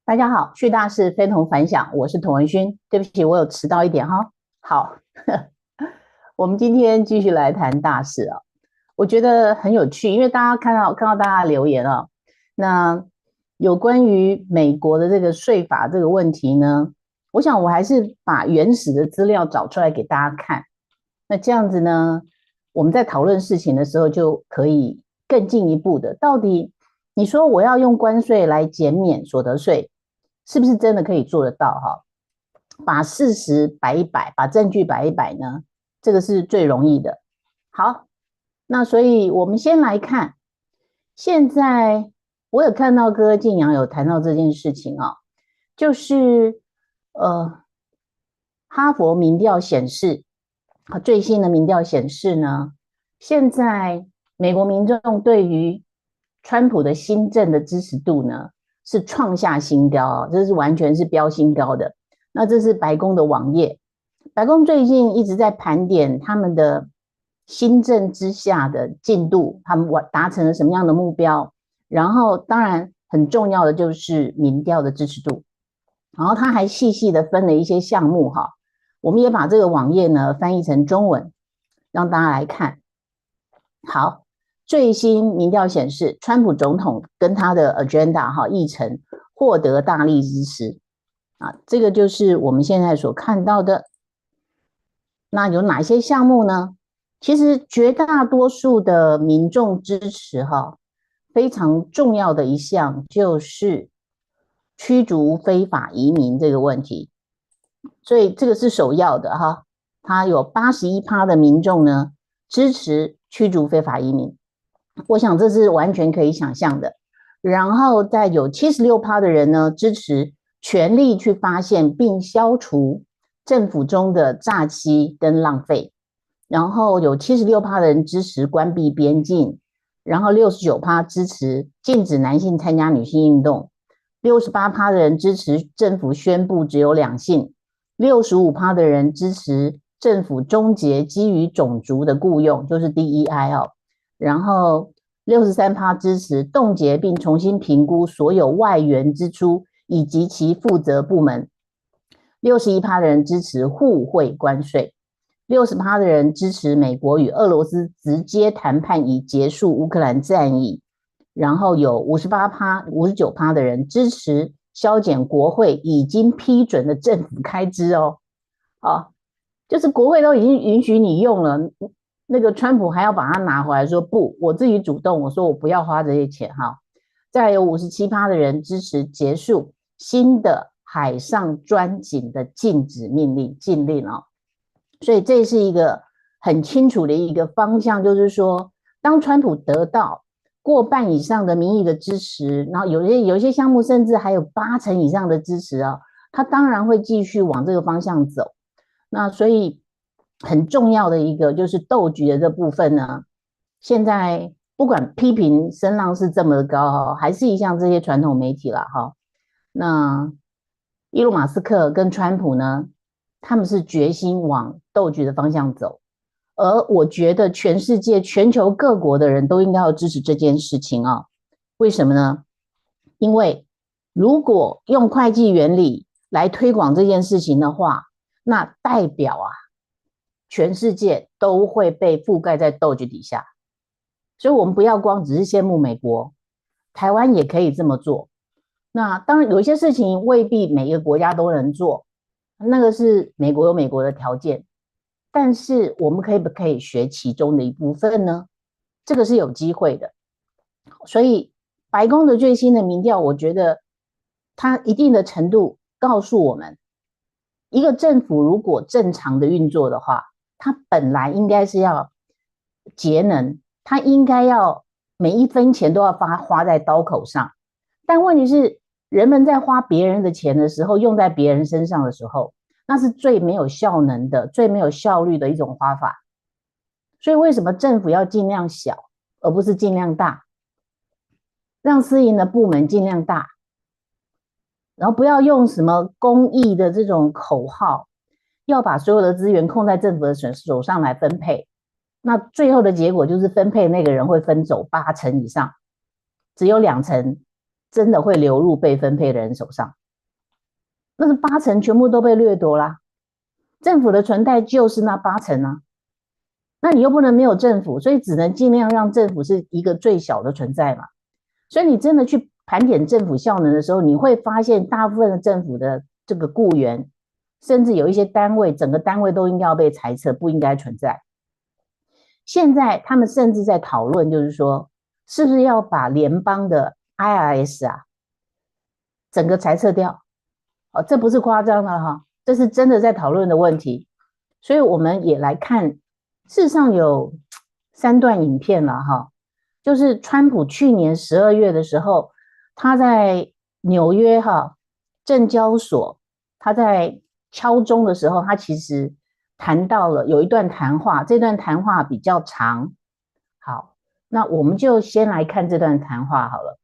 大家好，旭大是非同凡响，我是童文勋。对不起，我有迟到一点哈。好，我们今天继续来谈大事啊。我觉得很有趣，因为大家看到大家的留言啊，那有关于美国的这个税法这个问题呢，我想我还是把原始的资料找出来给大家看。那这样子呢，我们在讨论事情的时候就可以更进一步的，到底你说我要用关税来减免所得税，是不是真的可以做得到哈？把事实摆一摆，把证据摆一摆呢，这个是最容易的。好，那所以我们先来看，现在我有看到哥静阳有谈到这件事情啊，就是哈佛民调显示，最新的民调显示呢，现在美国民众对于川普的新政的支持度呢是创下新高，这是完全是飙新高的。那这是白宫的网页，白宫最近一直在盘点他们的新政之下的进度，他们达成了什么样的目标，然后当然很重要的就是民调的支持度，然后他还细细的分了一些项目哈，我们也把这个网页呢翻译成中文，让大家来看。好，最新民调显示，川普总统跟他的 agenda 哈议程获得大力支持啊，这个就是我们现在所看到的。那有哪些项目呢？其实绝大多数的民众支持哈，非常重要的一项就是驱逐非法移民这个问题，所以这个是首要的哈。他有81%的民众呢支持驱逐非法移民，我想这是完全可以想象的。然后再有76%的人呢支持全力去发现并消除政府中的诈欺跟浪费，然后有76%的人支持关闭边境，然后69%支持禁止男性参加女性运动，68%的人支持政府宣布只有两性，65%的人支持政府终结基于种族的雇用，就是 DEI 哦，然后63%支持冻结并重新评估所有外援支出以及其负责部门，61%的人支持互惠关税，60%的人支持美国与俄罗斯直接谈判以结束乌克兰战役，然后有58%、59%的人支持削减国会已经批准的政府开支哦，啊，就是国会都已经允许你用了，那个川普还要把它拿回来说不，我自己主动，我说我不要花这些钱哈。再有57%的人支持结束新的海上钻井的禁止命令禁令哦，所以这是一个很清楚的一个方向，就是说，当川普得到过半以上的民意的支持，然后有一些项目甚至还有80%以上的支持啊，他当然会继续往这个方向走。那所以很重要的一个就是斗局的这部分呢，现在不管批评声浪是这么高哈，还是一向这些传统媒体啦哈，那伊隆马斯克跟川普呢，他们是决心往斗局的方向走，而我觉得全世界全球各国的人都应该要支持这件事情啊。为什么呢？因为如果用会计原理来推广这件事情的话，那代表啊，全世界都会被覆盖在斗局底下。所以我们不要光只是羡慕美国，台湾也可以这么做。那当然有一些事情未必每一个国家都能做，那个是美国有美国的条件，但是我们可不可以学其中的一部分呢？这个是有机会的。所以白宫的最新的民调，我觉得它一定的程度告诉我们，一个政府如果正常的运作的话，它本来应该是要节能，它应该要每一分钱都要花在刀口上。但问题是，人们在花别人的钱的时候，用在别人身上的时候，那是最没有效能的、最没有效率的一种花法。所以为什么政府要尽量小，而不是尽量大？让私营的部门尽量大，然后不要用什么公益的这种口号，要把所有的资源控在政府的手上来分配。那最后的结果就是分配那个人会分走80%以上，只有2%，真的会流入被分配的人手上，那是80%全部都被掠夺啦。政府的存贷就是那80%啊，那你又不能没有政府，所以只能尽量让政府是一个最小的存在嘛。所以你真的去盘点政府效能的时候，你会发现大部分的政府的这个雇员，甚至有一些单位，整个单位都应该要被裁撤，不应该存在。现在他们甚至在讨论，就是说，是不是要把联邦的 IRS 啊，整个裁撤掉？哦，这不是夸张的哈，这是真的在讨论的问题。所以我们也来看，事实上有3段影片了哈，就是川普去年12月的时候，他在纽约哈证交所，他在敲钟的时候，他其实谈到了有一段谈话，这段谈话比较长。好，那我们就先来看这段谈话好了。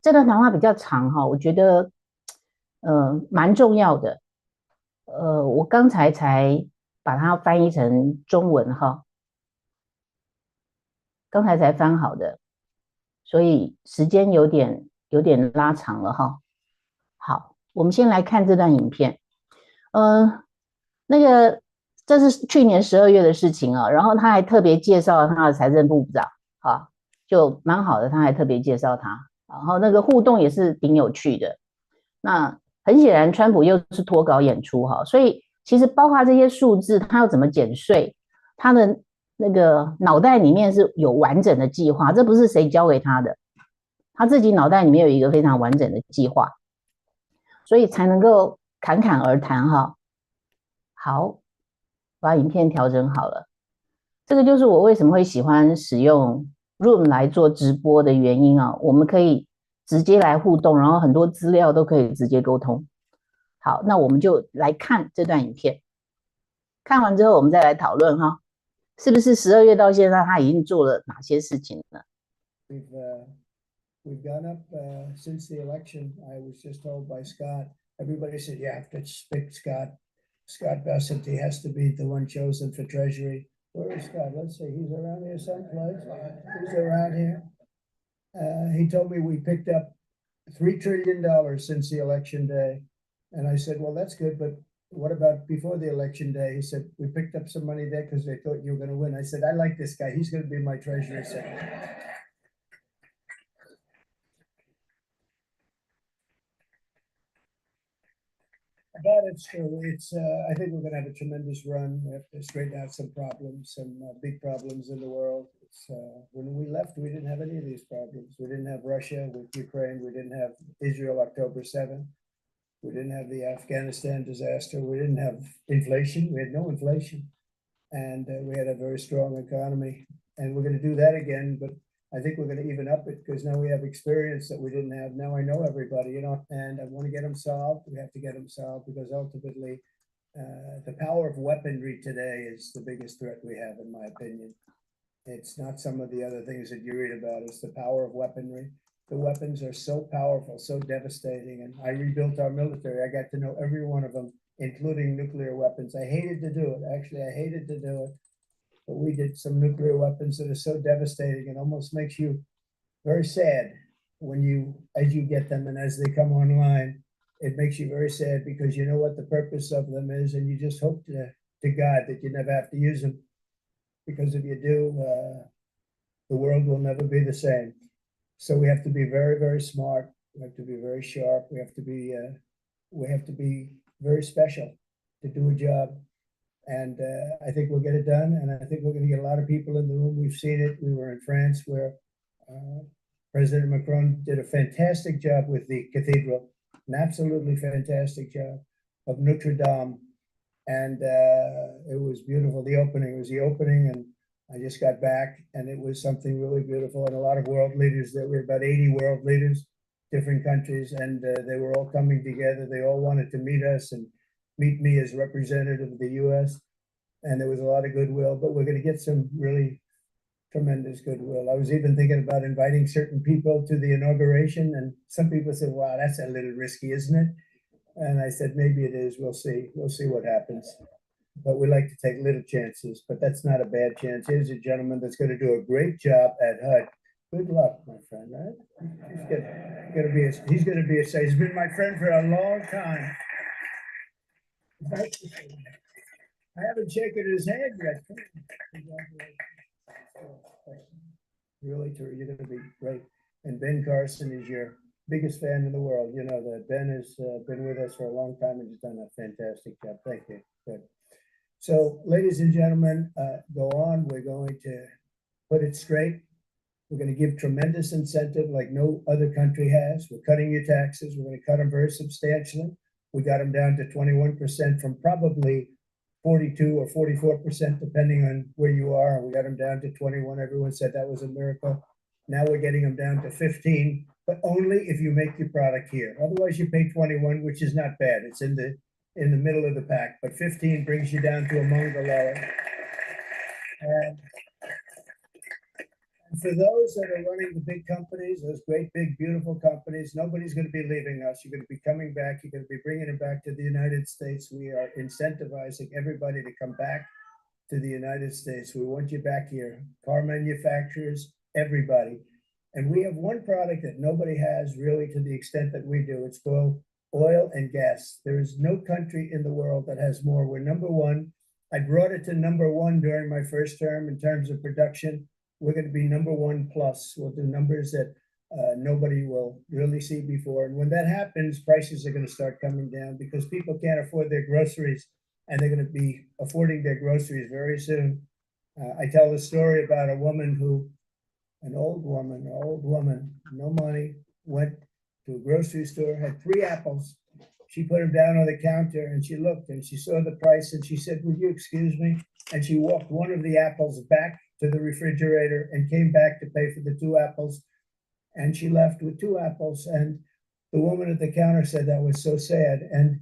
这段谈话比较长哈，我觉得蛮重要的。我刚才把它翻译成中文哈，刚才才翻好的，所以时间有点拉长了哈。好，我们先来看这段影片。那个这是去年12月的事情啊，然后他还特别介绍了他的财政部长啊，就蛮好的，他还特别介绍他，然后那个互动也是挺有趣的。那很显然，川普又是脱稿演出哈，所以其实包括这些数字，他要怎么减税，他的那个脑袋里面是有完整的计划，这不是谁教给他的，他自己脑袋里面有一个非常完整的计划，所以才能够侃侃而谈哈。好，把影片调整好了，这个就是我为什么会喜欢使用 Room 来做直播的原因啊，我们可以直接来互动，然后很多资料都可以直接沟通。好，那我们就来看这段影片，看完之后我们再来讨论哈，是不是12月到现在他已经做了哪些事情呢？ We've gone up since the election. I was just told by Scott. Everybody said you have to pick Scott. Scott Bessent. He has to be the one chosen for Treasury. Where is Scott? Let's see. He's around here someplace. He's around here. He told me we picked up $3 trillion since the election day, and I said, "Well, that's good, but what about before the election day?" He said, "We picked up some money there because they thought you were going to win." I said, "I like this guy. He's going to be my Treasury Secretary." But it's true. It's. I think we're going to have a tremendous run. We have to straighten out some problems, some big problems in the world. It's when we left, we didn't have any of these problems. We didn't have Russia with Ukraine. We didn't have Israel October 7th. We didn't have the Afghanistan disaster. We didn't have inflation. We had no inflation, and we had a very strong economy. And we're going to do that again, but I think we're going to even up it because now we have experience that we didn't have. Now I know everybody, and I want to get them solved. We have to get them solved because ultimately the power of weaponry today is the biggest threat we have, in my opinion. It's not some of the other things that you read about. It's the power of weaponry. The weapons are so powerful, so devastating. And I rebuilt our military. I got to know every one of them, including nuclear weapons. I hated to do it. Actually, I hated to do it. But we did some nuclear weapons that are so devastating, it almost makes you very sad as you get them and as they come online. It makes you very sad because you know what the purpose of them is, and you just hope to God that you never have to use them. Because if you do, the world will never be the same. So we have to be very, very smart. We have to be very sharp. We have to be very special to do a job. And I think we'll get it done. And I think we're going to get a lot of people in the room. We've seen it. We were in France where President Macron did a fantastic job with the cathedral, an absolutely fantastic job of Notre Dame. And it was beautiful. The opening was the opening. And I just got back and it was something really beautiful. And a lot of world leaders, there were about 80 world leaders, different countries. And they were all coming together. They all wanted to meet us and meet me as representative of the U.S. And there was a lot of goodwill, but we're going to get some really tremendous goodwill. I was even thinking about inviting certain people to the inauguration, and some people said, "Wow, that's a little risky, isn't it?" And I said, "Maybe it is. We'll see. We'll see what happens." But we like to take little chances, but that's not a bad chance. Here's a gentleman that's going to do a great job at HUD. Good luck, my friend. Right? he's going to be a he's been my friend for a long time. I haven't shaken his hand yet. Really, you're going to be great. And Ben Carson is your biggest fan in the world. You know that Ben has been with us for a long time and has done a fantastic job. Thank you. Good. So, ladies and gentlemen, go on. We're going to put it straight. We're going to give tremendous incentive like no other country has. We're cutting your taxes. We're going to cut them very substantially. We got them down to 21% from probably 42 or 44%, depending on where you are. We got them down to 21. Everyone said that was a miracle. Now we're getting them down to 15, but only if you make your product here. Otherwise, you pay 21, which is not bad. It's in the middle of the pack, but 15 brings you down to among the lower. And for those that are running the big companies, those great, big, beautiful companies, nobody's going to be leaving us. You're going to be coming back. You're going to be bringing it back to the United States. We are incentivizing everybody to come back to the United States. We want you back here. Car manufacturers, everybody. And we have one product that nobody has really to the extent that we do. It's called oil and gas. There is no country in the world that has more. We're number one. I brought it to number one during my first term in terms of production. We're going to be number one plus. We'll do numbers that nobody will really see before. And when that happens, prices are going to start coming down because people can't afford their groceries, and they're going to be affording their groceries very soon. I tell the story about a woman who, an old woman, no money, went to a grocery store, had 3 apples. She put them down on the counter and she looked and she saw the price and she said, "Would you excuse me?" And she walked one of the apples back to the refrigerator and came back to pay for the 2 apples. And she left with 2 apples. And the woman at the counter said that was so sad. And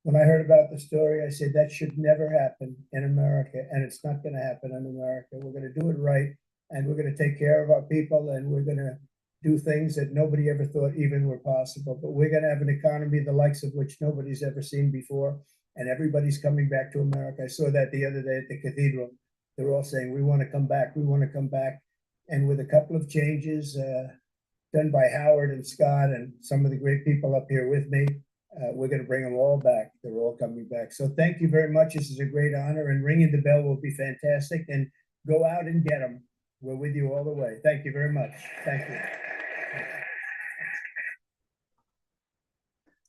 when I heard about the story, I said, that should never happen in America. And it's not going to happen in America. We're going to do it right. And we're going to take care of our people. And we're going to do things that nobody ever thought even were possible. But we're going to have an economy the likes of which nobody's ever seen before. And everybody's coming back to America. I saw that the other day at the cathedral. They're all saying, we want to come back. We want to come back. And with a couple of changes done by Howard and Scott and some of the great people up here with me, we're going to bring them all back. They're all coming back. So thank you very much. This is a great honor. And ringing the bell will be fantastic. And go out and get them. We're with you all the way. Thank you very much. Thank you.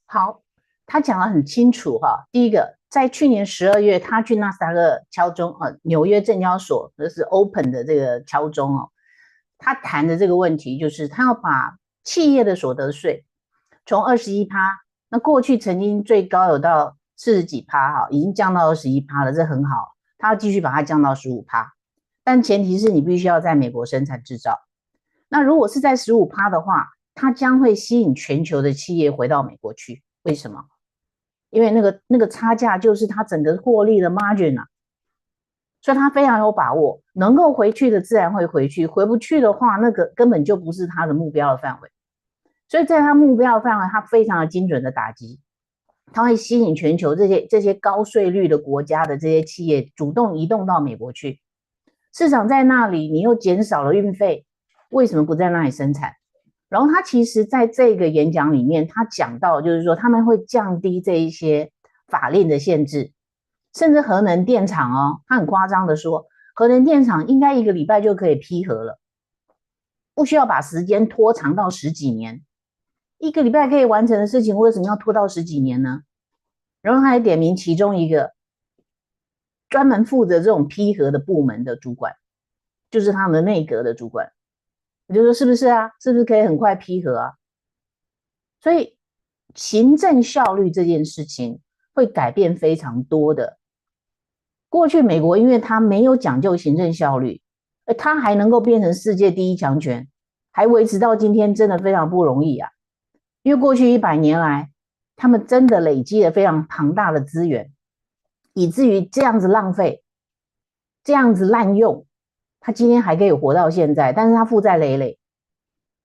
好，他讲得很清楚哈。第一个，在去年12月，他去纳斯达克敲钟纽约证交所这是 Open 的这个敲钟哦。他谈的这个问题就是他要把企业的所得税从21%，那过去曾经最高有到40几%哈，已经降到21%了，这很好。他要继续把它降到15%，但前提是你必须要在美国生产制造。那如果是在15%的话，它将会吸引全球的企业回到美国去。为什么？因为那个差价就是它整个获利的 margin 啊，所以他非常有把握，能够回去的自然会回去，回不去的话，那个根本就不是他的目标的范围。所以在他目标的范围，他非常的精准的打击，他会吸引全球这些高税率的国家的这些企业主动移动到美国去。市场在那里，你又减少了运费，为什么不在那里生产？然后他其实在这个演讲里面，他讲到就是说他们会降低这一些法令的限制，甚至核能电厂哦，他很夸张的说，核能电厂应该1个礼拜就可以批核了，不需要把时间拖长到10几年，1个礼拜可以完成的事情，为什么要拖到10几年呢？然后他还点名其中一个专门负责这种批核的部门的主管，就是他们的内阁的主管。你就说是不是啊？是不是可以很快批核啊？所以行政效率这件事情会改变非常多的。过去美国因为它没有讲究行政效率，它还能够变成世界第1强权，还维持到今天，真的非常不容易啊。因为过去100年来，他们真的累积了非常庞大的资源，以至于这样子浪费，这样子滥用。他今天还可以活到现在，但是他负债累累，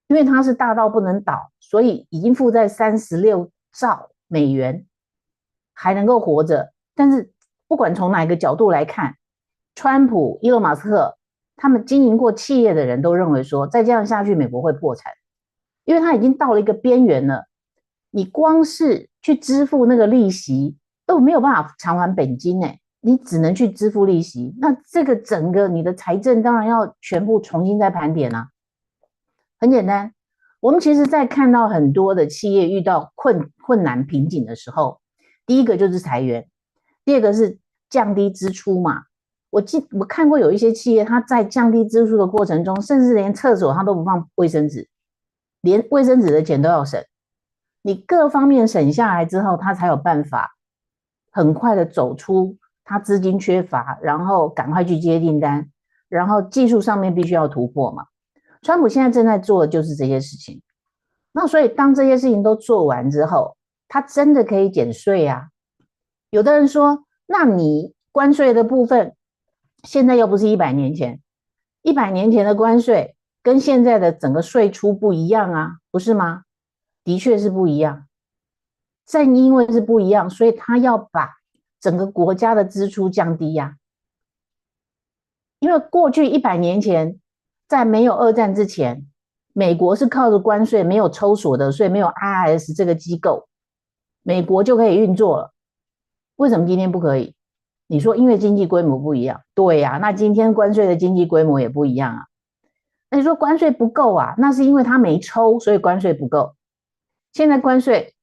因为他是大到不能倒，所以已经负债36兆美元，还能够活着。但是不管从哪个角度来看，川普、伊隆马斯克他们经营过企业的人都认为说，再这样下去，美国会破产。因为它已经到了一个边缘了，你光是去支付那个利息都没有办法偿还本金呢，你只能去支付利息，那这个整个你的财政当然要全部重新再盘点啊。很简单，我们其实在看到很多的企业遇到困难瓶颈的时候，第一个就是裁员，第二个是降低支出嘛。我看过有一些企业，它在降低支出的过程中，甚至连厕所它都不放卫生纸，连卫生纸的钱都要省。你各方面省下来之后，它才有办法很快的走出它资金缺乏，然后赶快去接订单，然后技术上面必须要突破嘛。川普现在正在做的就是这些事情。那所以当这些事情都做完之后，他真的可以减税啊。有的人说，那你关税的部分现在又不是100年前，100年前的关税跟现在的整个税出不一样啊，不是吗？的确是不一样。正因为是不一样，所以他要把整个国家的支出降低啊。因为过去100年前，在没有二战之前，美国是靠着关税，没有抽所得税，没有 IRS 这个机构，美国就可以运作了。为什么今天不可以？你说因为经济规模不一样，对呀，那今天关税的经济规模也不一样啊。那你说关税不够啊，那是因为他没抽，所以关税不够。现在关税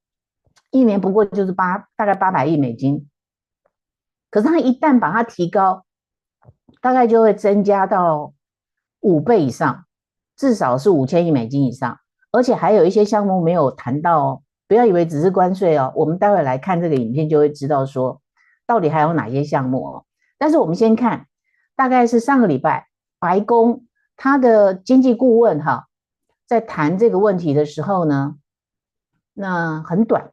一年不过就是大概800亿美金，可是他一旦把它提高，大概就会增加到5倍以上，至少是5000亿美金以上，而且还有一些项目没有谈到哦，不要以为只是关税哦，我们待会来看这个影片就会知道说到底还有哪些项目哦。但是我们先看，大概是上个礼拜白宫他的经济顾问哈，在谈这个问题的时候呢，那很短，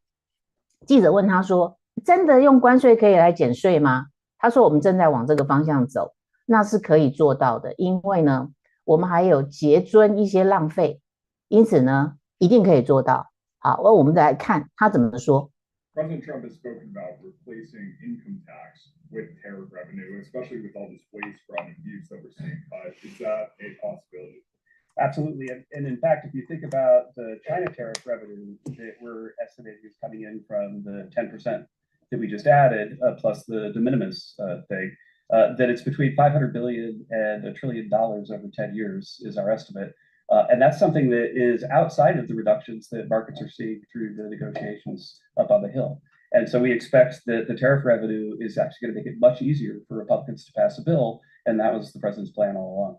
记者问他说，真的用关税可以来减税吗？他说我们正在往这个方向走，那是可以做到的，因为呢我们还有节尊一些浪费，因此呢一定可以做到。好，那我们再来看他怎么说。President Trump has spoken about replacing income tax with tariff revenue, especially with all this waste, fraud, and abuse that we're seeing. Is that a possibility? Absolutely. And in fact, if you think about the China tariff revenue that we're estimating is coming in from the 10% that we just added, plus the de minimis thing, that it's between 500 billion and $1 trillion over 10 years is our estimate. And that's something that is outside of the reductions that markets are seeing through the negotiations up on the Hill. And so we expect that the tariff revenue is actually going to make it much easier for Republicans to pass a bill. And that was the president's plan all along.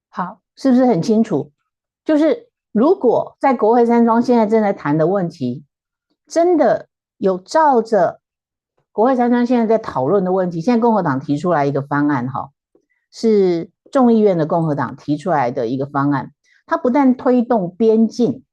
好，是不是很清楚？就是如果在国会山庄现在正在谈的问题，真的有照着国会山庄现在在讨论的问题，现在共和党提出来一个方案哈，是众议院的共和党提出来的一个方案，它不但推动边境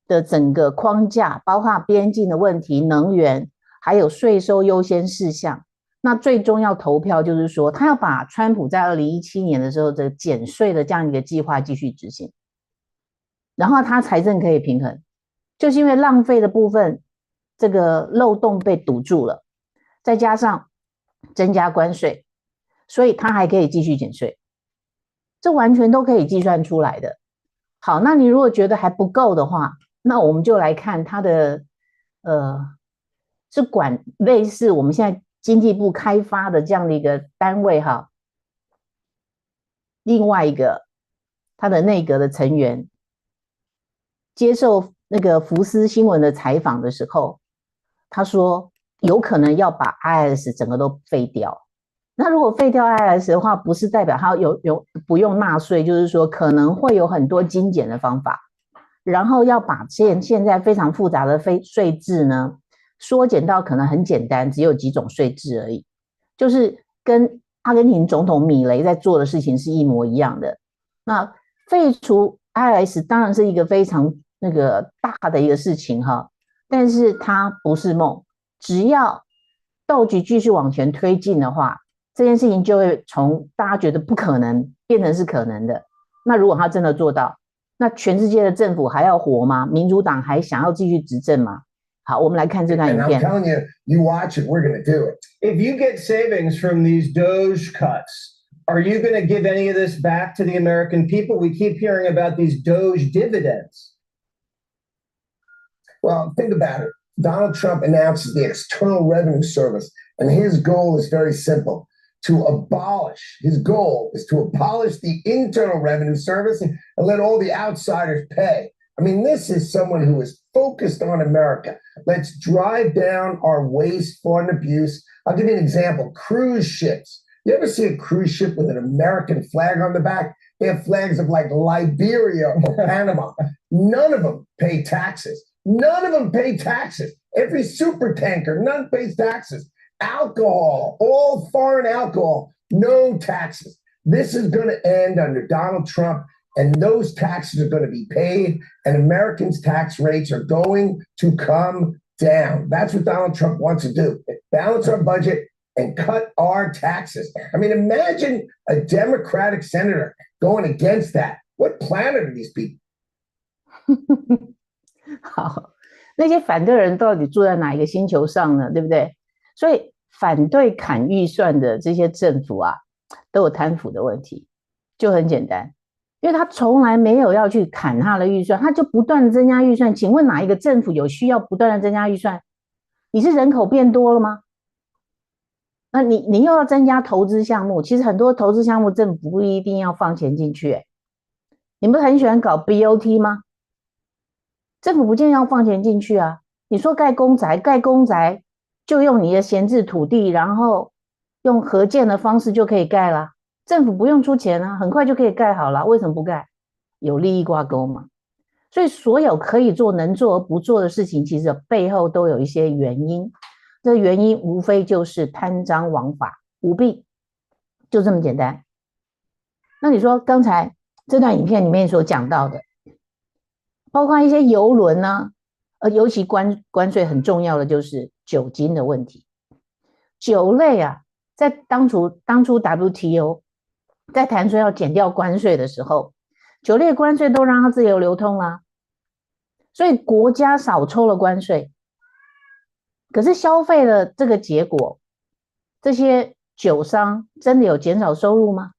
的整个框架，包括边境的问题、能源，还有税收优先事项。那最终要投票，就是说他要把川普在2017年的时候的减税的这样一个计划继续执行，然后他财政可以平衡，就是因为浪费的部分这个漏洞被堵住了，再加上增加关税，所以他还可以继续减税，这完全都可以计算出来的。好，那你如果觉得还不够的话，那我们就来看他的是管类似我们现在经济部开发的这样的一个单位哈，另外一个他的内阁的成员接受那个福斯新闻的采访的时候，他说有可能要把 IRS 整个都废掉。那如果废掉 IRS 的话，不是代表他不用纳税，就是说可能会有很多精简的方法，然后要把现在非常复杂的税制呢缩减到可能很简单，只有几种税制而已，就是跟阿根廷总统米雷在做的事情是一模一样的。那废除 IRS 当然是一个非常大的一个事情哈，但是它不是梦，只要斗局继续往前推进的话，这件事情就会从大家觉得不可能变成是可能的。那如果他真的做到，那全世界的政府还要活吗？民主党还想要继续执政吗？好，我们来看这段影片。And I'm telling you, you watch it, we're going to do it. If you get savings from these Doge cuts, Are you going to give any of this back to the American people? We keep hearing about these Doge dividends. Well, think about it. Donald Trump announces the External Revenue Service, and his goal is very simple. His goal is to abolish the Internal Revenue Service and let all the outsiders pay. I mean, this is someone who is focused on America. Let's drive down our waste, fraud, and abuse. I'll give you an example. Cruise ships. You ever see a cruise ship with an American flag on the back? They have flags of like Liberia or Panama. None of them pay taxes. None of them pay taxes. Every super tanker, none pays taxes. Alcohol, all foreign alcohol, no taxes. This is going to end under Donald Trump, and those taxes are going to be paid, and Americans' tax rates are going to come down. That's what Donald Trump wants to do. Balance our budget and cut our taxes. I mean, imagine a Democratic senator going against that. What planet are these people? 好，那些反对人到底住在哪一个星球上呢？对不对？所以反对砍预算的这些政府啊，都有贪腐的问题，就很简单，因为他从来没有要去砍他的预算，他就不断的增加预算。请问哪一个政府有需要不断的增加预算？你是人口变多了吗？那你又要增加投资项目，其实很多投资项目政府不一定要放钱进去。你不是很喜欢搞 BOT 吗？政府不见得要放钱进去啊。你说盖公宅就用你的闲置土地，然后用合建的方式就可以盖啦，政府不用出钱啊，很快就可以盖好了，为什么不盖？有利益挂钩嘛。所以所有可以做能做而不做的事情，其实背后都有一些原因，这原因无非就是贪赃枉法舞弊，就这么简单。那你说刚才这段影片里面所讲到的，包括一些邮轮呢，尤其关税很重要的就是酒精的问题。酒类啊，在当初 WTO 在谈说要减掉关税的时候，酒类关税都让它自由流通啦，所以国家少抽了关税。可是消费的这个结果，这些酒商真的有减少收入吗？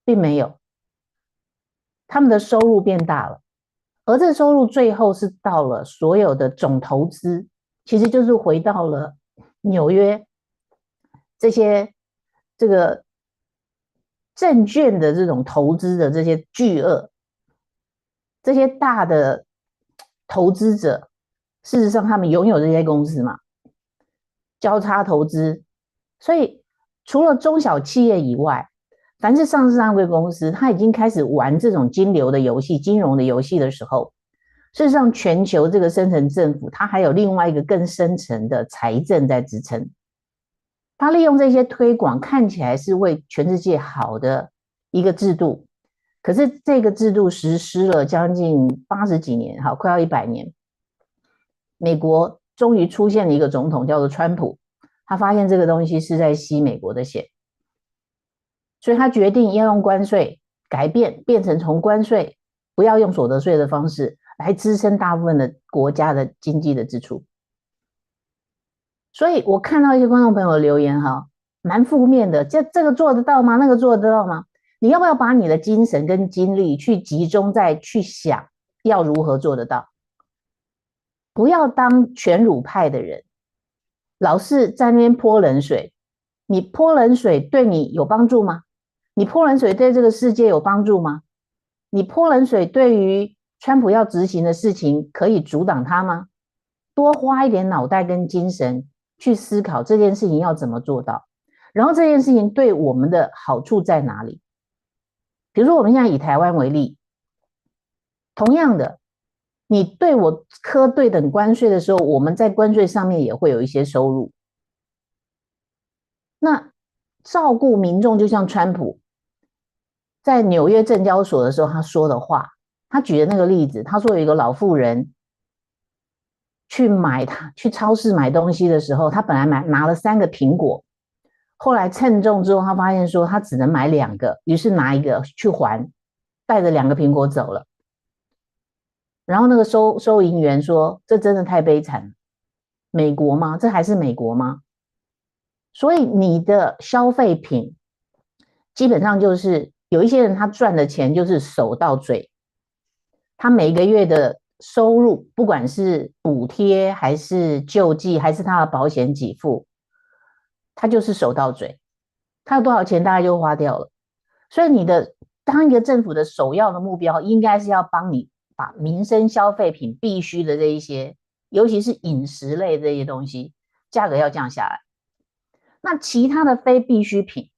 并没有，他们的收入变大了，而这收入最后是到了所有的总投资，其实就是回到了纽约这个证券的这种投资的这些巨鳄，这些大的投资者，事实上他们拥有这些公司嘛，交叉投资。所以除了中小企业以外，凡是上市上柜公司，它已经开始玩这种金流的游戏、金融的游戏的时候，事实上全球这个深层政府，它还有另外一个更深层的财政在支撑。它利用这些推广，看起来是为全世界好的一个制度，可是这个制度实施了将近80几年，好，快要100年。美国终于出现了一个总统叫做川普，他发现这个东西是在吸美国的血，所以他决定要用关税改变成从关税不要用所得税的方式来支撑大部分的国家的经济的支出。所以我看到一些观众朋友的留言哈，蛮负面的，这个做得到吗？那个做得到吗？你要不要把你的精神跟精力去集中在去想要如何做得到？不要当全儒派的人，老是在那边泼冷水。你泼冷水对你有帮助吗？你泼冷水对这个世界有帮助吗？你泼冷水对于川普要执行的事情可以阻挡他吗？多花一点脑袋跟精神去思考这件事情要怎么做到，然后这件事情对我们的好处在哪里。比如说我们现在以台湾为例，同样的，你对我课对等关税的时候，我们在关税上面也会有一些收入。那照顾民众，就像川普在纽约证交所的时候他说的话，他举的那个例子，他说有一个老妇人去超市买东西的时候，他本来拿了3个苹果，后来称重之后，他发现说他只能买2个，于是拿1个去还，带着2个苹果走了。然后那个收银员说：“这真的太悲惨了，美国吗？这还是美国吗？”所以你的消费品，基本上就是有一些人他赚的钱就是手到嘴，他每个月的收入，不管是补贴还是救济还是他的保险给付，他就是手到嘴，他有多少钱大概就花掉了。所以当一个政府的首要的目标，应该是要帮你把民生消费品必须的这一些，尤其是饮食类这些东西，价格要降下来。那其他的非必需品，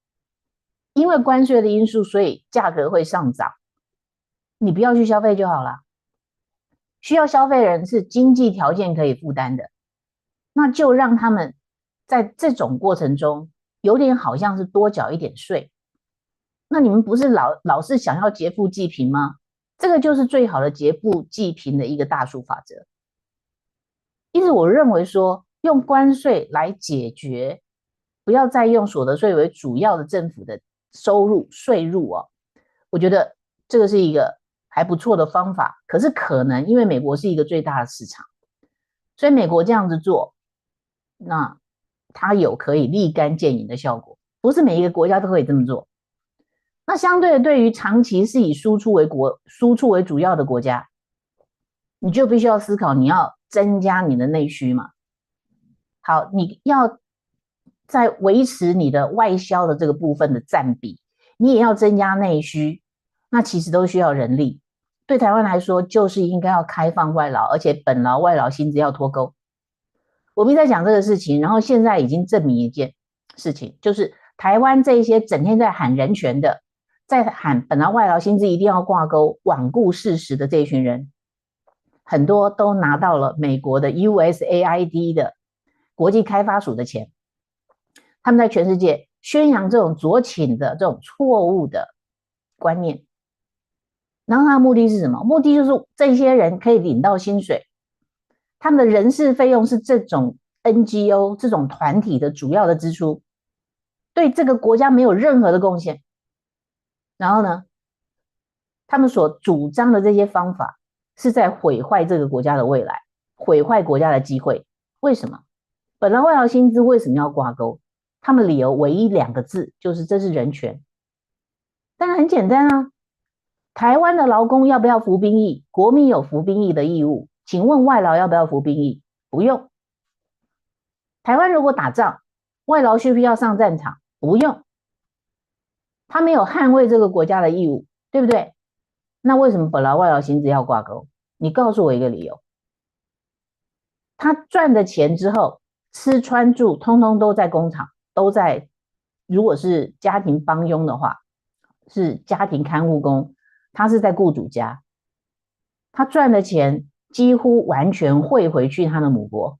因为关税的因素，所以价格会上涨，你不要去消费就好了。需要消费的人是经济条件可以负担的，那就让他们在这种过程中有点好像是多缴一点税。那你们不是老是想要劫富济贫吗？这个就是最好的劫富济贫的一个大数法则。因此我认为说，用关税来解决，不要再用所得税为主要的政府的收入税入哦，我觉得这个是一个还不错的方法。可是可能因为美国是一个最大的市场，所以美国这样子做，那它有可以立竿见影的效果，不是每一个国家都可以这么做。那相对的，对于长期是以输出为主要的国家，你就必须要思考，你要增加你的内需嘛。好，你要在维持你的外销的这个部分的占比，你也要增加内需，那其实都需要人力。对台湾来说，就是应该要开放外劳，而且本劳外劳薪资要脱钩。我们在讲这个事情，然后现在已经证明一件事情，就是台湾这一些整天在喊人权的，在喊本劳外劳薪资一定要挂钩、罔顾事实的这一群人，很多都拿到了美国的 USAID 的国际开发署的钱，他们在全世界宣扬这种左倾的这种错误的观念，然后他的目的是什么？目的就是这些人可以领到薪水，他们的人事费用是这种 NGO 这种团体的主要的支出，对这个国家没有任何的贡献。然后呢，他们所主张的这些方法是在毁坏这个国家的未来，毁坏国家的机会。为什么？本来外劳薪资为什么要挂钩？他们理由唯一2个字，就是这是人权。当然很简单啊，台湾的劳工要不要服兵役？国民有服兵役的义务，请问外劳要不要服兵役？不用。台湾如果打仗，外劳需不需要上战场？不用。他没有捍卫这个国家的义务，对不对？那为什么本来外劳薪资要挂钩？你告诉我一个理由。他赚的钱之后，吃穿住通通都在工厂，都在，如果是家庭帮佣的话，是家庭看护工，他是在雇主家，他赚的钱几乎完全汇回去他的母国。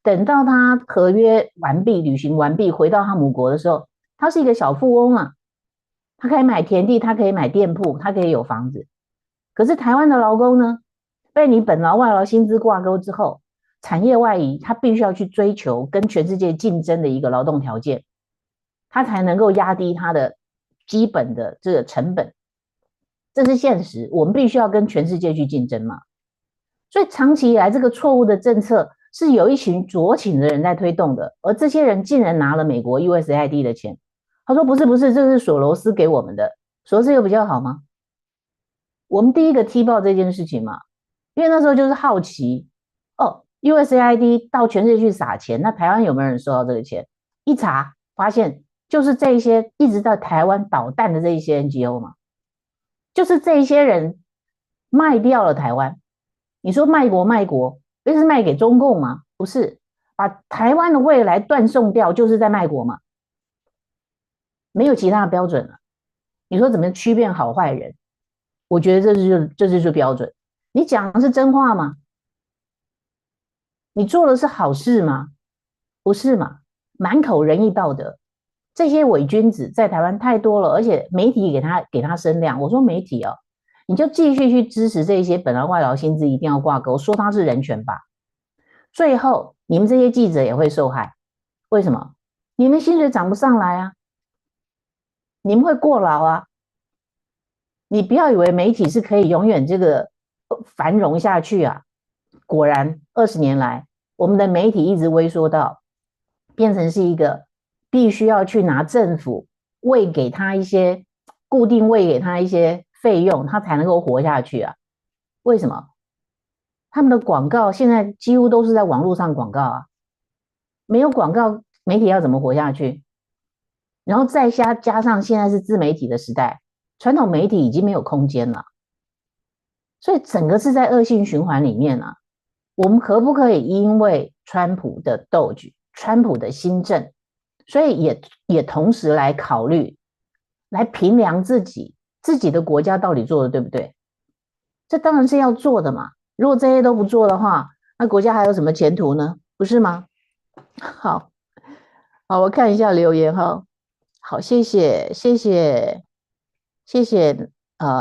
等到他合约完毕、履行完毕，回到他母国的时候，他是一个小富翁啊，他可以买田地，他可以买店铺，他可以有房子。可是台湾的劳工呢，被你本劳外劳薪资挂钩之后，产业外移，他必须要去追求跟全世界竞争的一个劳动条件，他才能够压低他的基本的这个成本。这是现实，我们必须要跟全世界去竞争嘛。所以长期以来，这个错误的政策是有一群左倾的人在推动的，而这些人竟然拿了美国 USAID 的钱。他说不是，这是索罗斯给我们的，索罗斯有比较好吗？我们第一个踢爆这件事情嘛，因为那时候就是好奇，USAID 到全世界去撒钱，那台湾有没有人收到这个钱？一查发现，就是这些一直在台湾捣蛋的这一些 NGO 嘛，就是这一些人卖掉了台湾。你说卖国，那是卖给中共吗？不是，把台湾的未来断送掉，就是在卖国嘛。没有其他的标准了。你说怎么区辨好坏人？我觉得这就是标准。你讲的是真话吗？你做的是好事吗？不是嘛？满口仁义道德，这些伪君子在台湾太多了，而且媒体给他声量。我说媒体哦，你就继续去支持这些本来外劳薪资一定要挂钩，说他是人权吧。最后你们这些记者也会受害。为什么？你们薪水涨不上来啊，你们会过劳啊。你不要以为媒体是可以永远这个繁荣下去啊。果然20年来，我们的媒体一直萎缩到变成是一个必须要去拿政府喂给他一些固定喂给他一些费用，他才能够活下去啊？为什么？他们的广告现在几乎都是在网络上广告啊，没有广告，媒体要怎么活下去？然后再加上现在是自媒体的时代，传统媒体已经没有空间了，所以整个是在恶性循环里面啊。我们可不可以因为川普的斗局、川普的新政，所以也同时来考虑，来评量自己的国家到底做的对不对？这当然是要做的嘛。如果这些都不做的话，那国家还有什么前途呢？不是吗？好，我看一下留言哈。好，谢谢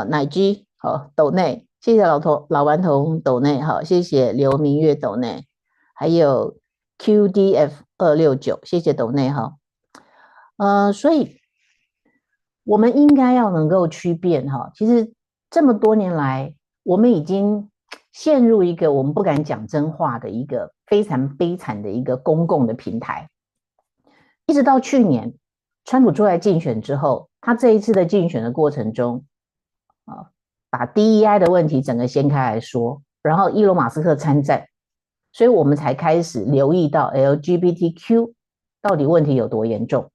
奶鸡好斗内，谢谢老顽童斗内，好，谢谢刘明月斗内，还有 QDF269，谢谢斗内哈。所以我们应该要能够区辨哈，其实这么多年来，我们已经陷入一个我们不敢讲真话的一个非常悲惨的一个公共的平台，一直到去年川普出来竞选之后，他这一次的竞选的过程中，把 DEI 的问题整个掀开来说，然后伊隆马斯克参战，所以我们才开始留意到 LGBTQ 到底问题有多严重。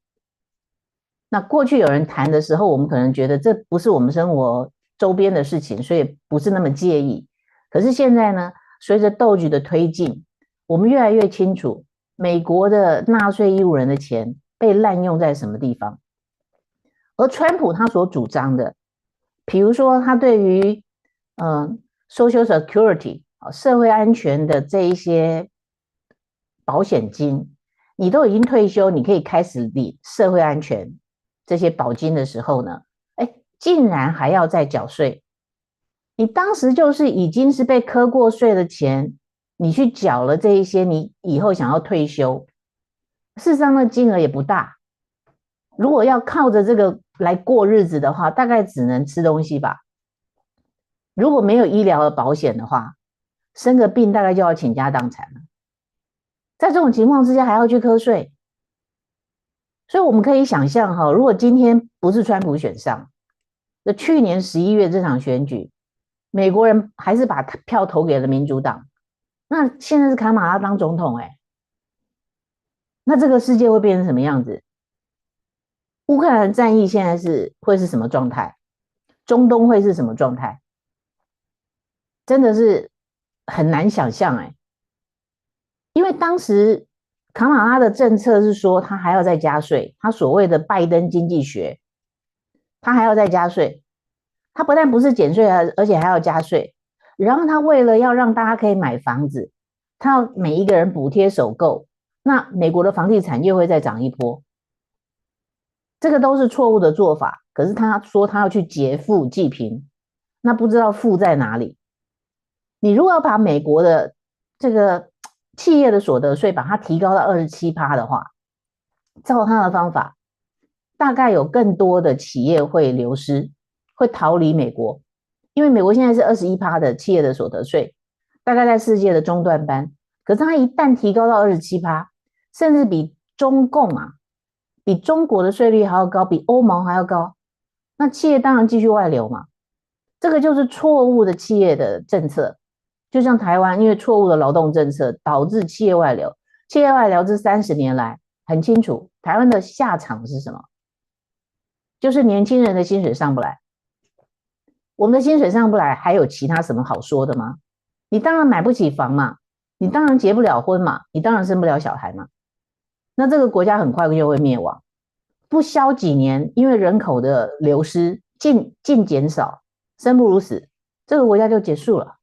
那过去有人谈的时候，我们可能觉得这不是我们生活周边的事情，所以不是那么介意。可是现在呢，随着斗局的推进，我们越来越清楚，美国的纳税义务人的钱被滥用在什么地方。而川普他所主张的，比如说他对于Social Security 社会安全的这一些保险金，你都已经退休，你可以开始领社会安全这些保金的时候呢，竟然还要再缴税。你当时就是已经是被课过税的钱，你去缴了这一些，你以后想要退休，事实上那金额也不大。如果要靠着这个来过日子的话，大概只能吃东西吧。如果没有医疗的保险的话，生个病大概就要倾家荡产了。在这种情况之下还要去课税，所以我们可以想象哈，如果今天不是川普选上，那去年11月这场选举，美国人还是把票投给了民主党，那现在是卡马拉当总统那这个世界会变成什么样子？乌克兰战役现在会是什么状态？中东会是什么状态？真的是很难想象因为当时卡马拉的政策是说他还要再加税，他所谓的拜登经济学，他还要再加税，他不但不是减税，而且还要加税。然后他为了要让大家可以买房子，他要每一个人补贴首购，那美国的房地产又会再涨一波。这个都是错误的做法，可是他说他要去劫富济贫，那不知道富在哪里。你如果要把美国的这个企业的所得税把它提高到27%的话，照他的方法，大概有更多的企业会流失，会逃离美国。因为美国现在是21%的企业的所得税，大概在世界的中段班。可是它一旦提高到27%，甚至比中共比中国的税率还要高，比欧盟还要高，那企业当然继续外流嘛。这个就是错误的企业的政策。就像台湾因为错误的劳动政策导致企业外流，企业外流这30年来很清楚，台湾的下场是什么？就是年轻人的薪水上不来。我们的薪水上不来，还有其他什么好说的吗？你当然买不起房嘛，你当然结不了婚嘛，你当然生不了小孩嘛。那这个国家很快就会灭亡，不消几年，因为人口的流失净减少，生不如死，这个国家就结束了。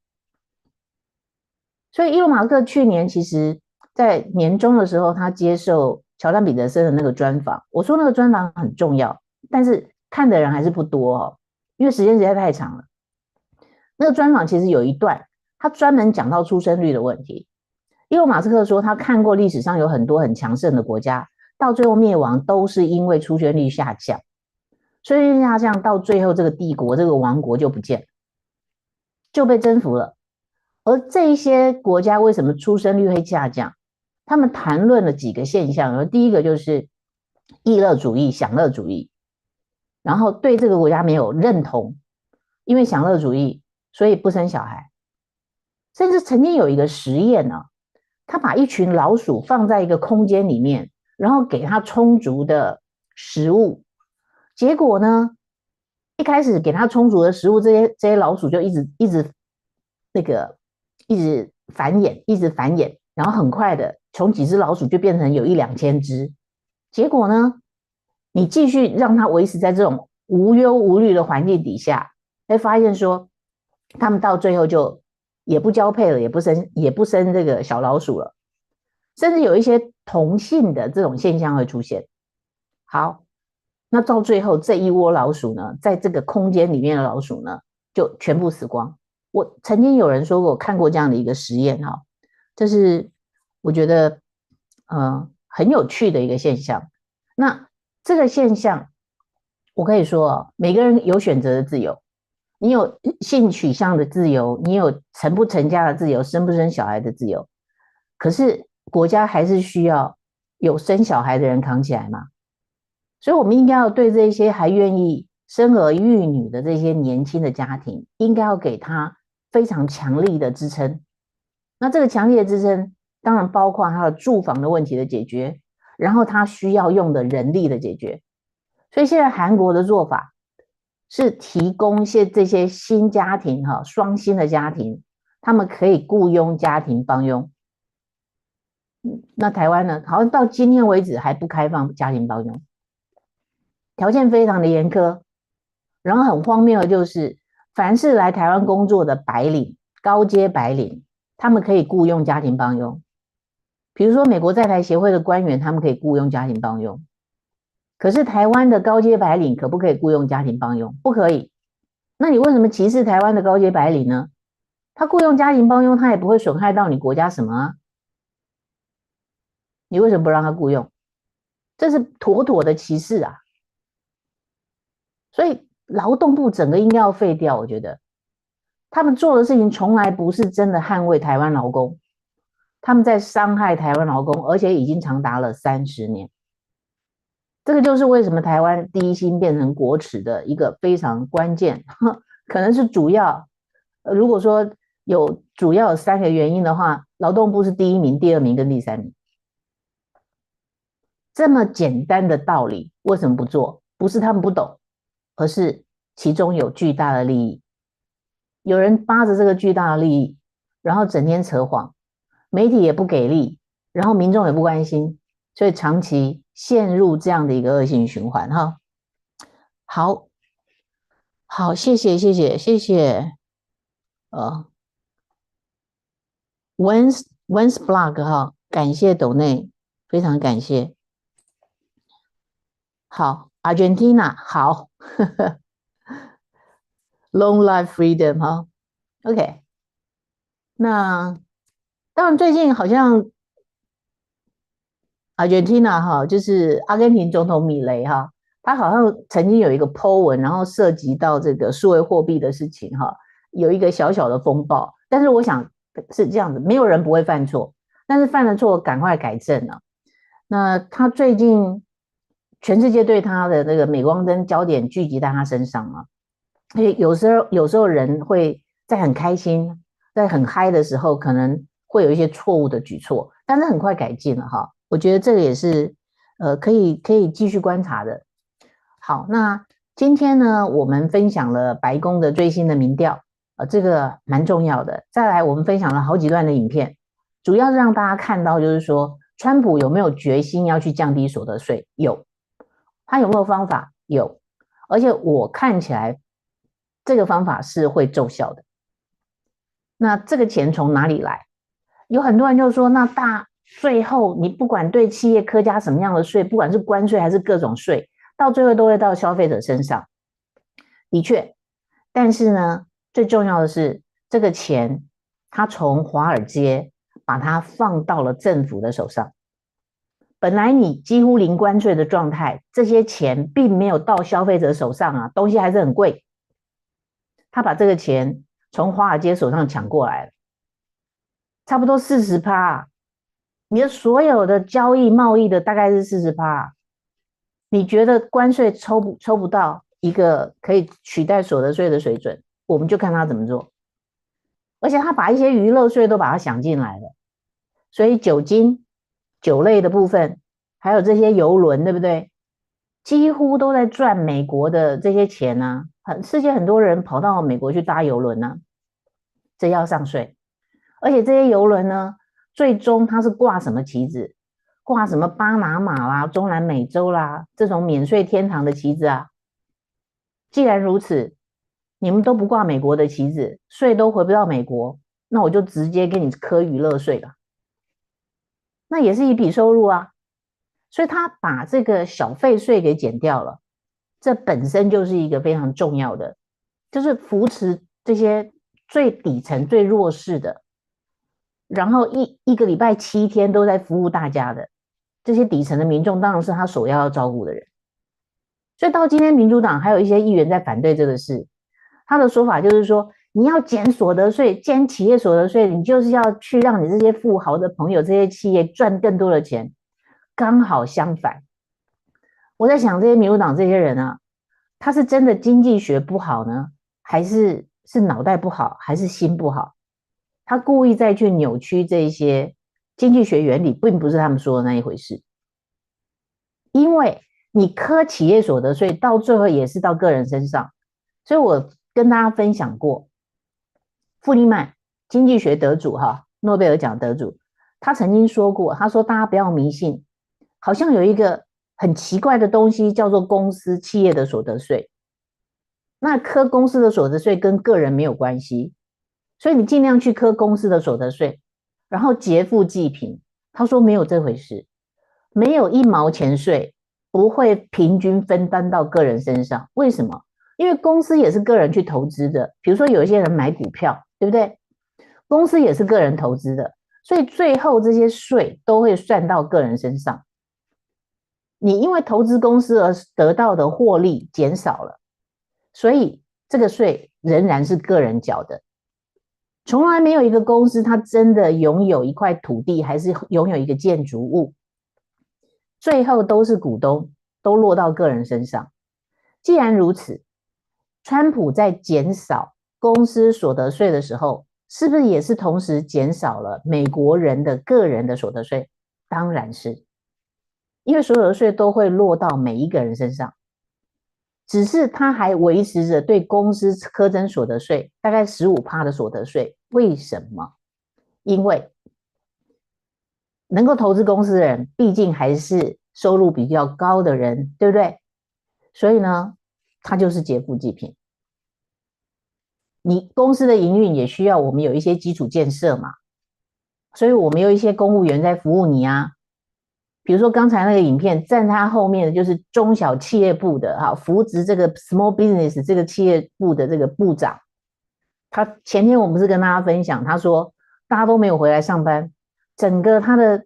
所以伊隆马斯克去年其实在年中的时候，他接受乔丹彼得森的那个专访，我说那个专访很重要，但是看的人还是不多因为时间实在太长了。那个专访其实有一段，他专门讲到出生率的问题。伊隆马斯克说他看过历史上有很多很强盛的国家，到最后灭亡都是因为出生率下降，出生率下降到最后这个帝国这个王国就不见了，就被征服了。而这一些国家为什么出生率会下降？他们谈论了几个现象，第一个就是逸乐主义、享乐主义，然后对这个国家没有认同，因为享乐主义，所以不生小孩。甚至曾经有一个实验呢，他把一群老鼠放在一个空间里面，然后给它充足的食物，结果呢，一开始给它充足的食物，这些老鼠就一直繁衍，然后很快的从几只老鼠就变成有1、2千只。结果呢，你继续让它维持在这种无忧无虑的环境底下，会发现说，他们到最后就也不交配了，也不生这个小老鼠了，甚至有一些同性的这种现象会出现。好，那到最后这一窝老鼠呢，在这个空间里面的老鼠呢，就全部死光。我曾经有人说过，我看过这样的一个实验哈，这是我觉得很有趣的一个现象。那这个现象，我可以说，每个人有选择的自由，你有性取向的自由，你有成不成家的自由，生不生小孩的自由。可是国家还是需要有生小孩的人扛起来嘛。所以我们应该要对这些还愿意生儿育女的这些年轻的家庭，应该要给他非常强力的支撑。那这个强力的支撑，当然包括他的住房的问题的解决，然后他需要用的人力的解决。所以现在韩国的做法是提供这些新家庭双薪的家庭，他们可以雇佣家庭帮佣。那台湾呢，好像到今天为止还不开放家庭帮佣，条件非常的严苛。然后很荒谬的就是，凡是来台湾工作的白领、高阶白领，他们可以雇佣家庭帮佣。比如说美国在台协会的官员，他们可以雇佣家庭帮佣。可是台湾的高阶白领可不可以雇佣家庭帮佣？不可以。那你为什么歧视台湾的高阶白领呢？他雇佣家庭帮佣，他也不会损害到你国家什么啊？你为什么不让他雇佣？这是妥妥的歧视啊！所以劳动部整个应该要废掉，我觉得他们做的事情从来不是真的捍卫台湾劳工，他们在伤害台湾劳工，而且已经长达了30年。这个就是为什么台湾第一薪变成国耻的一个非常关键，可能是主要。如果说有主要有3个原因的话，劳动部是第1名、第2名跟第3名。这么简单的道理，为什么不做？不是他们不懂，而是其中有巨大的利益。有人扒着这个巨大的利益，然后整天扯谎，媒体也不给力，然后民众也不关心，所以长期陷入这样的一个恶性循环哈。好，谢谢Wens Blog 哈，感谢斗内，非常感谢。好 ，Argentina 好，Long Life Freedom 哈 ，OK。那当然最近好像 Argentina 哈，就是阿根廷总统米雷哈，他好像曾经有一个 po 文，然后涉及到这个数位货币的事情哈，有一个小小的风暴。但是我想是这样的，没有人不会犯错，但是犯了错赶快改正啊。那他最近全世界对他的那个镁光灯焦点聚集在他身上啊，而且有时候人会在很开心、在很嗨的时候，可能会有一些错误的举措，但是很快改进了哈。我觉得这个也是可以继续观察的。好，那今天呢，我们分享了白宫的最新的民调，这个蛮重要的。再来，我们分享了好几段的影片，主要是让大家看到，就是说，川普有没有决心要去降低所得税？有。他有没有方法？有。而且我看起来，这个方法是会奏效的。那这个钱从哪里来？有很多人就说，那最后你不管对企业科加什么样的税，不管是关税还是各种税，到最后都会到消费者身上。的确，但是呢，最重要的是这个钱，它从华尔街把它放到了政府的手上。本来你几乎零关税的状态，这些钱并没有到消费者手上啊，东西还是很贵。他把这个钱从华尔街手上抢过来了，差不多40%。你的所有的交易贸易的大概是40%。你觉得关税抽不到，一个可以取代所得税的水准，我们就看他怎么做。而且他把一些娱乐税都把它想进来了，所以酒精、酒类的部分，还有这些邮轮，对不对？几乎都在赚美国的这些钱啊，世界很多人跑到美国去搭邮轮啊，这要上税。而且这些邮轮呢，最终它是挂什么旗子？挂什么巴拿马啦、中南美洲啦这种免税天堂的旗子啊？既然如此，你们都不挂美国的旗子，税都回不到美国，那我就直接给你课娱乐税吧。那也是一笔收入啊。所以他把这个小费税给减掉了，这本身就是一个非常重要的，就是扶持这些最底层、最弱势的，然后一个礼拜7天都在服务大家的这些底层的民众，当然是他首要照顾的人。所以到今天，民主党还有一些议员在反对这个事，他的说法就是说，你要减所得税、减企业所得税，你就是要去让你这些富豪的朋友、这些企业赚更多的钱。刚好相反，我在想这些民主党这些人啊，他是真的经济学不好呢，还是脑袋不好，还是心不好？他故意再去扭曲这些经济学原理，并不是他们说的那一回事。因为你课企业所得税，到最后也是到个人身上。所以我跟大家分享过，富利曼经济学得主诺贝尔奖得主，他曾经说过，他说大家不要迷信。好像有一个很奇怪的东西叫做公司企业的所得税，那课公司的所得税跟个人没有关系，所以你尽量去课公司的所得税，然后劫富济贫。他说没有这回事，没有1毛钱税不会平均分担到个人身上。为什么？因为公司也是个人去投资的，比如说有一些人买股票，对不对？公司也是个人投资的，所以最后这些税都会算到个人身上。你因为投资公司而得到的获利减少了，所以这个税仍然是个人缴的。从来没有一个公司它真的拥有一块土地，还是拥有一个建筑物，最后都是股东都落到个人身上。既然如此，川普在减少公司所得税的时候，是不是也是同时减少了美国人的个人的所得税？当然是。因为所有的税都会落到每一个人身上，只是他还维持着对公司课征所得税，大概15%的所得税。为什么？因为能够投资公司的人，毕竟还是收入比较高的人，对不对？所以呢，他就是劫富济贫。你公司的营运也需要我们有一些基础建设嘛，所以我们有一些公务员在服务你啊。比如说刚才那个影片，站他后面的就是中小企业部的扶植这个 small business 这个企业部的这个部长。他前天我们是跟大家分享，他说大家都没有回来上班，整个他的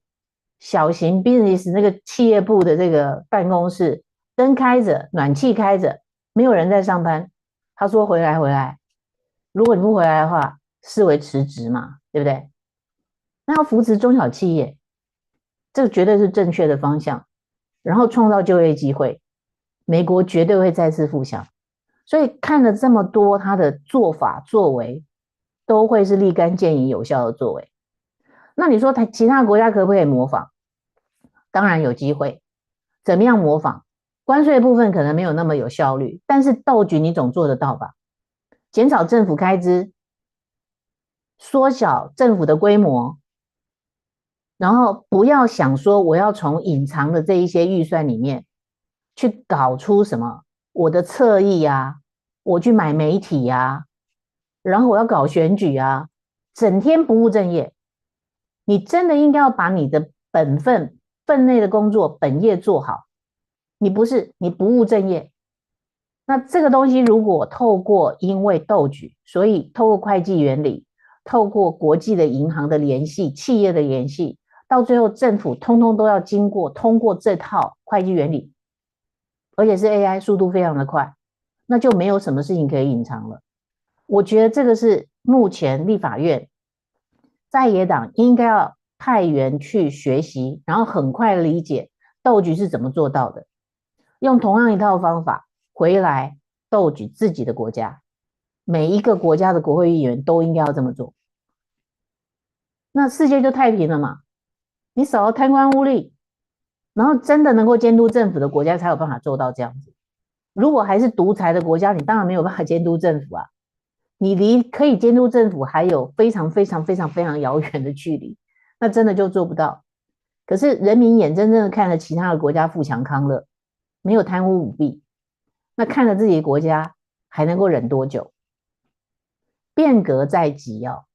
小型 business 那个企业部的这个办公室灯开着，暖气开着，没有人在上班。他说回来，如果你不回来的话，视为辞职嘛，对不对？那要扶持中小企业，这个绝对是正确的方向，然后创造就业机会，美国绝对会再次复强。所以看了这么多他的做法作为，都会是立竿见影有效的作为。那你说其他国家可不可以模仿？当然有机会。怎么样模仿？关税部分可能没有那么有效率，但是斗局你总做得到吧？减少政府开支，缩小政府的规模，然后不要想说我要从隐藏的这一些预算里面去搞出什么我的侧翼啊，我去买媒体啊，然后我要搞选举啊，整天不务正业。你真的应该要把你的分内的工作本业做好。你不务正业，那这个东西如果透过因为斗局，所以透过会计原理，透过国际的银行的联系，企业的联系，到最后政府通通都要通过这套会计原理，而且是 AI 速度非常的快，那就没有什么事情可以隐藏了。我觉得这个是目前立法院在野党应该要派员去学习，然后很快理解斗局是怎么做到的，用同样一套方法回来斗举自己的国家，每一个国家的国会议员都应该要这么做，那世界就太平了嘛。你少了贪官污吏，然后真的能够监督政府的国家才有办法做到这样子。如果还是独裁的国家，你当然没有办法监督政府啊，你离可以监督政府还有非常非常非常非常遥远的距离，那真的就做不到。可是人民眼睁睁的看着其他的国家富强康乐，没有贪污舞弊，那看着自己的国家还能够忍多久？变革在即哦，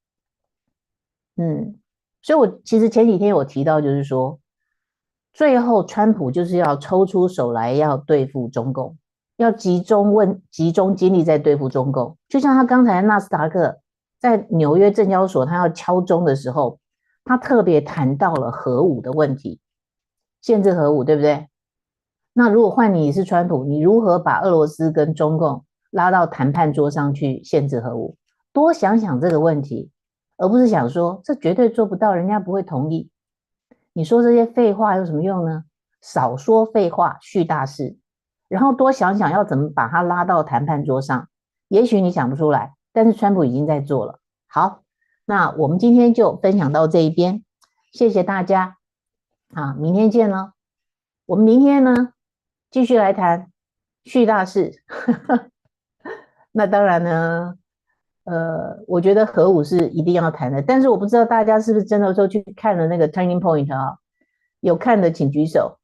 所以我其实前几天有提到，就是说，最后川普就是要抽出手来要对付中共，要集中精力在对付中共。就像他刚才纳斯达克在纽约证交所他要敲钟的时候，他特别谈到了核武的问题，限制核武，对不对？那如果换你是川普，你如何把俄罗斯跟中共拉到谈判桌上去限制核武？多想想这个问题，而不是想说这绝对做不到，人家不会同意。你说这些废话有什么用呢？少说废话，续大事，然后多想想要怎么把它拉到谈判桌上。也许你想不出来，但是川普已经在做了。好，那我们今天就分享到这一边，谢谢大家。好，明天见咯。我们明天呢，继续来谈续大事。那当然呢，我觉得核武是一定要谈的，但是我不知道大家是不是真的说去看了那个 Turning Point 啊？有看的请举手，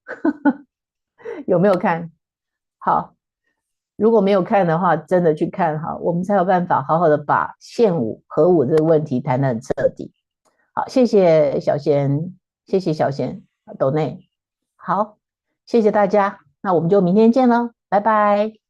有没有看？好，如果没有看的话，真的去看哈，我们才有办法好好的把限武、核武这个问题谈得很彻底。好，谢谢小贤，谢谢小贤斗内，好，谢谢大家，那我们就明天见喽，拜拜。